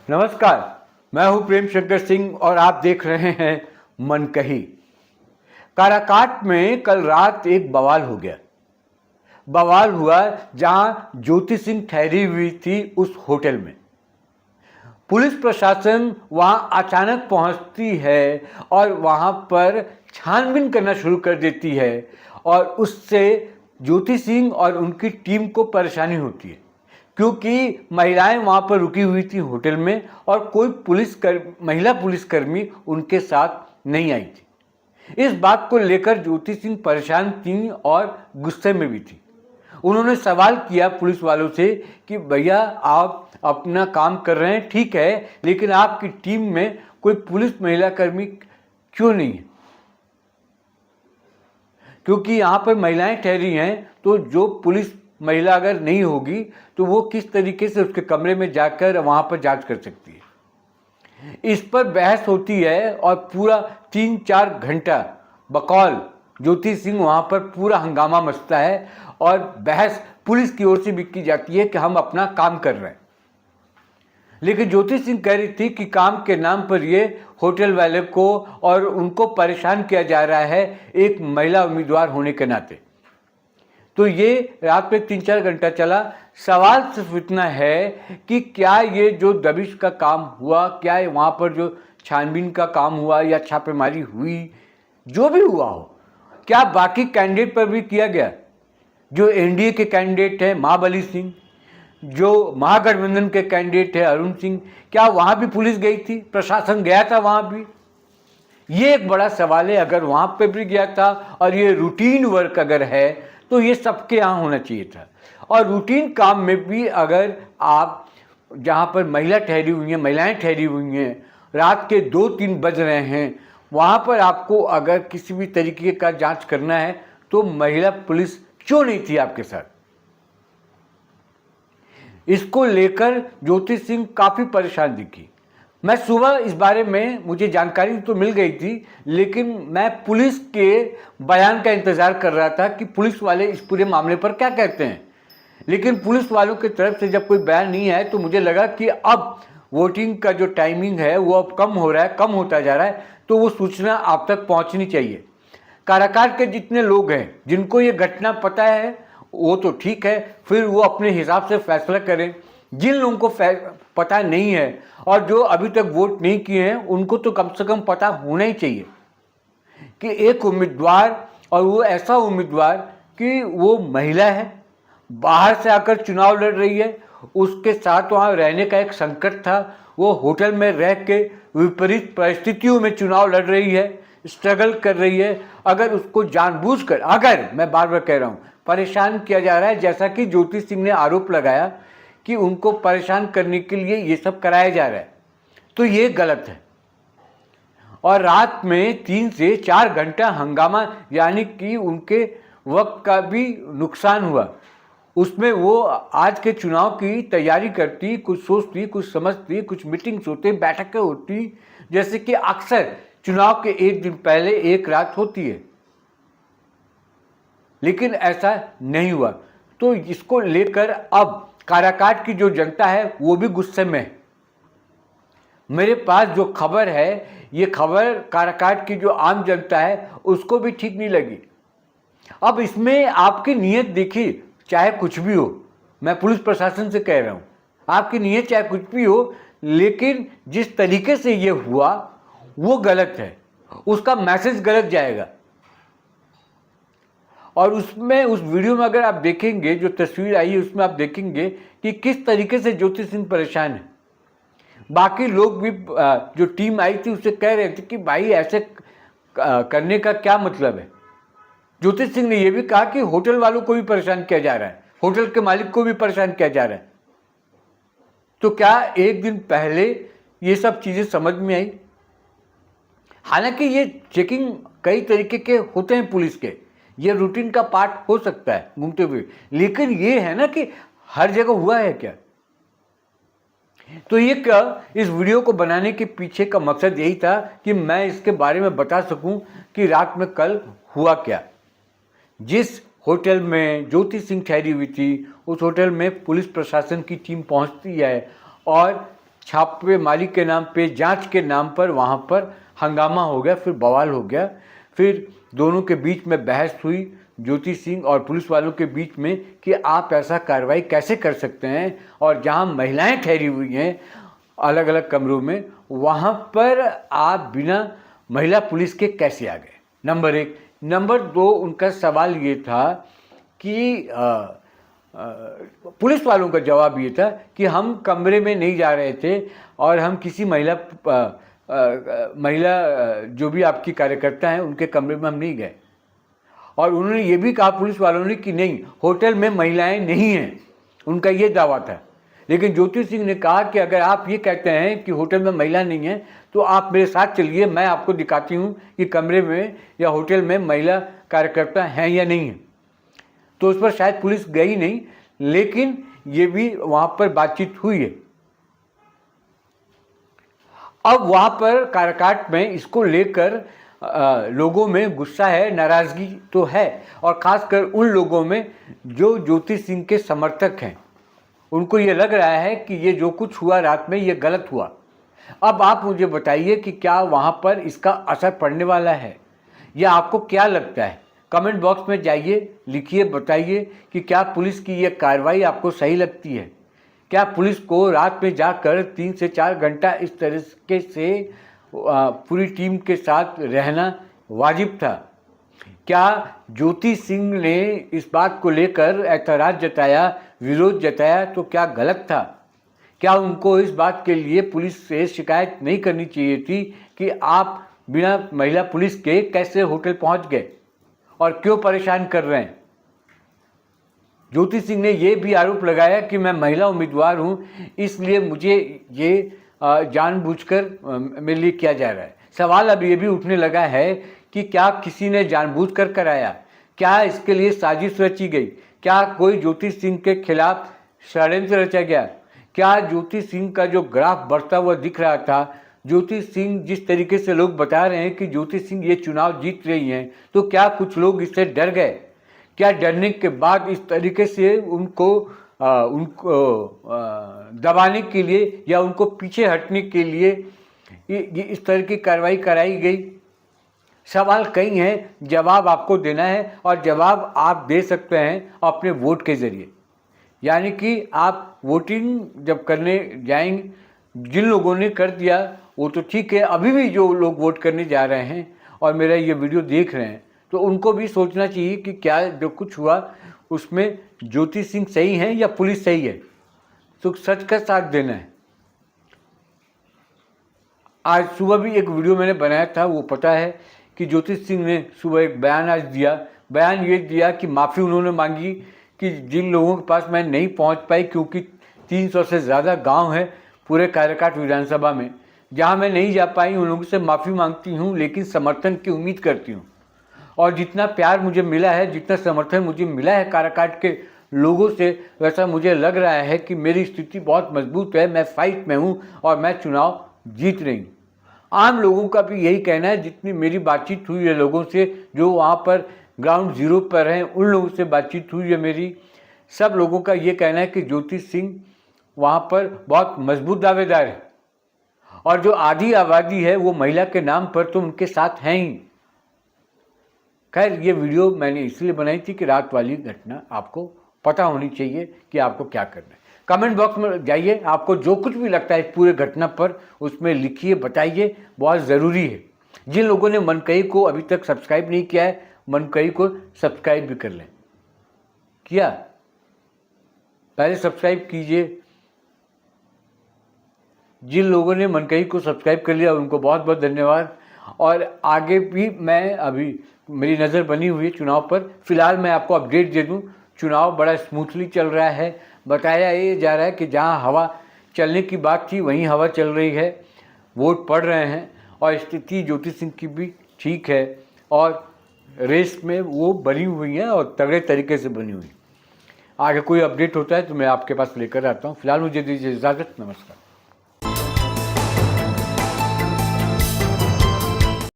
नमस्कार, मैं हूं प्रेम शंकर सिंह और आप देख रहे हैं मनकही। काराकाट में कल रात एक बवाल हो गया। बवाल हुआ जहां ज्योति सिंह ठहरी हुई थी उस होटल में। पुलिस प्रशासन वहां अचानक पहुंचती है और वहां पर छानबीन करना शुरू कर देती है और उससे ज्योति सिंह और उनकी टीम को परेशानी होती है, क्योंकि महिलाएं वहां पर रुकी हुई थी होटल में और कोई महिला पुलिसकर्मी उनके साथ नहीं आई थी। इस बात को लेकर ज्योति सिंह परेशान थी और गुस्से में भी थी। उन्होंने सवाल किया पुलिस वालों से कि भैया आप अपना काम कर रहे हैं ठीक है, लेकिन आपकी टीम में कोई पुलिस महिला कर्मी क्यों नहीं है? क्योंकि यहाँ पर महिलाएं ठहरी हैं, तो जो पुलिस महिला अगर नहीं होगी तो वो किस तरीके से उसके कमरे में जाकर वहाँ पर जांच कर सकती है। इस पर बहस होती है और पूरा 3-4 घंटा बकौल ज्योति सिंह वहाँ पर पूरा हंगामा मचता है और बहस पुलिस की ओर से भी की जाती है कि हम अपना काम कर रहे हैं। लेकिन ज्योति सिंह कह रही थी कि काम के नाम पर ये होटल वाले को और उनको परेशान किया जा रहा है एक महिला उम्मीदवार होने के नाते। तो ये रात में 3-4 घंटा चला। सवाल सिर्फ इतना है कि क्या ये जो दबिश का काम हुआ, क्या वहाँ पर जो छानबीन का काम हुआ या छापेमारी हुई, जो भी हुआ हो, क्या बाकी कैंडिडेट पर भी किया गया? जो एनडीए के कैंडिडेट हैं महाबली सिंह, जो महागठबंधन के कैंडिडेट है अरुण सिंह, क्या वहाँ भी पुलिस गई थी? प्रशासन गया था वहाँ भी? ये एक बड़ा सवाल है। अगर वहाँ पे भी गया था और ये रूटीन वर्क अगर है तो ये सबके यहाँ होना चाहिए था। और रूटीन काम में भी अगर आप जहाँ पर महिलाएं ठहरी हुई हैं, रात के 2-3 बज रहे हैं, वहाँ पर आपको अगर किसी भी तरीके का जांच करना है तो महिला पुलिस क्यों नहीं थी आपके साथ? इसको लेकर ज्योति सिंह काफ़ी परेशान दिखी। मैं सुबह इस बारे में मुझे जानकारी तो मिल गई थी, लेकिन मैं पुलिस के बयान का इंतज़ार कर रहा था कि पुलिस वाले इस पूरे मामले पर क्या कहते हैं। लेकिन पुलिस वालों की तरफ से जब कोई बयान नहीं आया तो मुझे लगा कि अब वोटिंग का जो टाइमिंग है वो अब कम होता जा रहा है, तो वो सूचना आप तक पहुंचनी चाहिए। काराकाट के जितने लोग हैं जिनको ये घटना पता है वो तो ठीक है, फिर वो अपने हिसाब से फैसला करें। जिन लोगों को पता नहीं है और जो अभी तक वोट नहीं किए हैं उनको तो कम से कम पता होना ही चाहिए कि एक उम्मीदवार, और वो ऐसा उम्मीदवार कि वो महिला है, बाहर से आकर चुनाव लड़ रही है, उसके साथ वहाँ रहने का एक संकट था, वो होटल में रह के विपरीत परिस्थितियों में चुनाव लड़ रही है, स्ट्रगल कर रही है। अगर उसको जानबूझकर, अगर मैं बार बार कह रहा हूँ, परेशान किया जा रहा है, जैसा कि ज्योति सिंह ने आरोप लगाया कि उनको परेशान करने के लिए ये सब कराया जा रहा है, तो ये गलत है। और रात में 3 से 4 घंटा हंगामा, यानी कि उनके वक्त का भी नुकसान हुआ। उसमें वो आज के चुनाव की तैयारी करती, कुछ सोचती, कुछ समझती, कुछ मीटिंग्स होती, बैठकें होती, जैसे कि अक्सर चुनाव के एक दिन पहले एक रात होती है, लेकिन ऐसा नहीं हुआ। तो इसको लेकर अब काराकाट की जो जनता है वो भी गुस्से में है। मेरे पास जो खबर है, ये खबर काराकाट की जो आम जनता है उसको भी ठीक नहीं लगी। अब इसमें आपकी नीयत देखिए, चाहे कुछ भी हो, मैं पुलिस प्रशासन से कह रहा हूँ, आपकी नीयत चाहे कुछ भी हो, लेकिन जिस तरीके से ये हुआ वो गलत है, उसका मैसेज गलत जाएगा। और उसमें, उस वीडियो में अगर आप देखेंगे, जो तस्वीर आई है उसमें आप देखेंगे कि किस तरीके से ज्योति सिंह परेशान है। बाकी लोग भी, जो टीम आई थी उससे कह रहे थे कि भाई ऐसे करने का क्या मतलब है। ज्योति सिंह ने यह भी कहा कि होटल वालों को भी परेशान किया जा रहा है, होटल के मालिक को भी परेशान किया जा रहा है। तो क्या एक दिन पहले ये सब चीज़ें समझ में आई? हालांकि ये चेकिंग कई तरीके के होते हैं पुलिस के, ये रूटीन का पार्ट हो सकता है घूमते हुए, लेकिन ये है ना कि हर जगह हुआ है क्या? तो ये इस वीडियो को बनाने के पीछे का मकसद यही था कि मैं इसके बारे में बता सकूं कि रात में कल हुआ क्या। जिस होटल में ज्योति सिंह ठहरी हुई थी, उस होटल में पुलिस प्रशासन की टीम पहुंचती है और छापेमारी के नाम पे, जांच के नाम पर वहाँ पर हंगामा हो गया, फिर बवाल हो गया। फिर दोनों के बीच में बहस हुई, ज्योति सिंह और पुलिस वालों के बीच में, कि आप ऐसा कार्रवाई कैसे कर सकते हैं, और जहाँ महिलाएं ठहरी हुई हैं अलग अलग कमरों में, वहाँ पर आप बिना महिला पुलिस के कैसे आ गए। नंबर 1। नंबर 2, उनका सवाल ये था कि पुलिस वालों का जवाब ये था कि हम कमरे में नहीं जा रहे थे और हम किसी महिला जो भी आपकी कार्यकर्ता हैं उनके कमरे में हम नहीं गए। और उन्होंने ये भी कहा पुलिस वालों ने कि नहीं, होटल में महिलाएं नहीं हैं, उनका ये दावा था। लेकिन ज्योति सिंह ने कहा कि अगर आप ये कहते हैं कि होटल में महिला नहीं है तो आप मेरे साथ चलिए, मैं आपको दिखाती हूँ कि कमरे में या होटल में महिला कार्यकर्ता हैं या नहीं है। तो उस पर शायद पुलिस गई नहीं, लेकिन ये भी वहाँ पर बातचीत हुई है। अब वहाँ पर काराकाट में इसको लेकर लोगों में गुस्सा है, नाराज़गी तो है, और ख़ासकर उन लोगों में जो ज्योति सिंह के समर्थक हैं। उनको ये लग रहा है कि ये जो कुछ हुआ रात में ये गलत हुआ। अब आप मुझे बताइए कि क्या वहाँ पर इसका असर पड़ने वाला है, या आपको क्या लगता है? कमेंट बॉक्स में जाइए, लिखिए, बताइए कि क्या पुलिस की ये कार्रवाई आपको सही लगती है। क्या पुलिस को रात में जाकर 3 से 4 घंटा इस तरीके से पूरी टीम के साथ रहना वाजिब था? क्या ज्योति सिंह ने इस बात को लेकर ऐतराज़ जताया, विरोध जताया, तो क्या गलत था? क्या उनको इस बात के लिए पुलिस से शिकायत नहीं करनी चाहिए थी कि आप बिना महिला पुलिस के कैसे होटल पहुंच गए और क्यों परेशान कर रहे हैं? ज्योति सिंह ने ये भी आरोप लगाया कि मैं महिला उम्मीदवार हूं, इसलिए मुझे ये जानबूझकर मेरे लिए किया जा रहा है। सवाल अब ये भी उठने लगा है कि क्या किसी ने जानबूझकर कराया? क्या इसके लिए साजिश रची गई? क्या कोई ज्योति सिंह के खिलाफ षड्यंत्र रचा गया? क्या ज्योति सिंह का जो ग्राफ बढ़ता हुआ दिख रहा था, ज्योति सिंह जिस तरीके से लोग बता रहे हैं कि ज्योति सिंह ये चुनाव जीत रही हैं, तो क्या कुछ लोग इससे डर गए? क्या डरने के बाद इस तरीके से उनको दबाने के लिए या उनको पीछे हटने के लिए इस तरह की कार्रवाई कराई गई? सवाल कई हैं, जवाब आपको देना है, और जवाब आप दे सकते हैं अपने वोट के ज़रिए। यानी कि आप वोटिंग जब करने जाएंगे, जिन लोगों ने कर दिया वो तो ठीक है, अभी भी जो लोग वोट करने जा रहे हैं और मेरा ये वीडियो देख रहे हैं, तो उनको भी सोचना चाहिए कि क्या जो कुछ हुआ उसमें ज्योति सिंह सही हैं या पुलिस सही है। तो सच का साथ देना है। आज सुबह भी एक वीडियो मैंने बनाया था, वो पता है कि ज्योति सिंह ने सुबह एक बयान आज दिया। बयान ये दिया कि माफ़ी उन्होंने मांगी कि जिन लोगों के पास मैं नहीं पहुंच पाई, क्योंकि 300 से ज़्यादा गांव है पूरे काराकाट विधानसभा में, जहां मैं नहीं जा पाई, उन लोगों से माफ़ी मांगती हूं, लेकिन समर्थन की उम्मीद करती हूं। और जितना प्यार मुझे मिला है, जितना समर्थन मुझे मिला है काराकाट के लोगों से, वैसा मुझे लग रहा है कि मेरी स्थिति बहुत मजबूत है, मैं फाइट में हूँ और मैं चुनाव जीत रही हूँ। आम लोगों का भी यही कहना है, जितनी मेरी बातचीत हुई है लोगों से जो वहाँ पर ग्राउंड ज़ीरो पर हैं, उन लोगों से बातचीत हुई है मेरी, सब लोगों का ये कहना है कि ज्योति सिंह वहाँ पर बहुत मजबूत दावेदार है, और जो आधी आबादी है वो महिला के नाम पर तो उनके साथ हैं ही। खैर, ये वीडियो मैंने इसलिए बनाई थी कि रात वाली घटना आपको पता होनी चाहिए कि आपको क्या करना है। कमेंट बॉक्स में जाइए, आपको जो कुछ भी लगता है इस पूरे घटना पर उसमें लिखिए, बताइए, बहुत ज़रूरी है। जिन लोगों ने मनकई को अभी तक सब्सक्राइब नहीं किया है, मनकई को सब्सक्राइब भी कर लें। किया? पहले सब्सक्राइब कीजिए। जिन लोगों ने मनकई को सब्सक्राइब कर लिया उनको बहुत बहुत धन्यवाद। और आगे भी मैं अभी मेरी नज़र बनी हुई है चुनाव पर। फिलहाल मैं आपको अपडेट दे दूं, चुनाव बड़ा स्मूथली चल रहा है। बताया ये जा रहा है कि जहां हवा चलने की बात थी वहीं हवा चल रही है, वोट पड़ रहे हैं, और स्थिति ज्योति सिंह की भी ठीक है, और रेस में वो बनी हुई है और तगड़े तरीके से बनी हुई। आगे कोई अपडेट होता है तो मैं आपके पास लेकर आता हूँ। फिलहाल मुझे दीजिए इजाज़त। नमस्कार।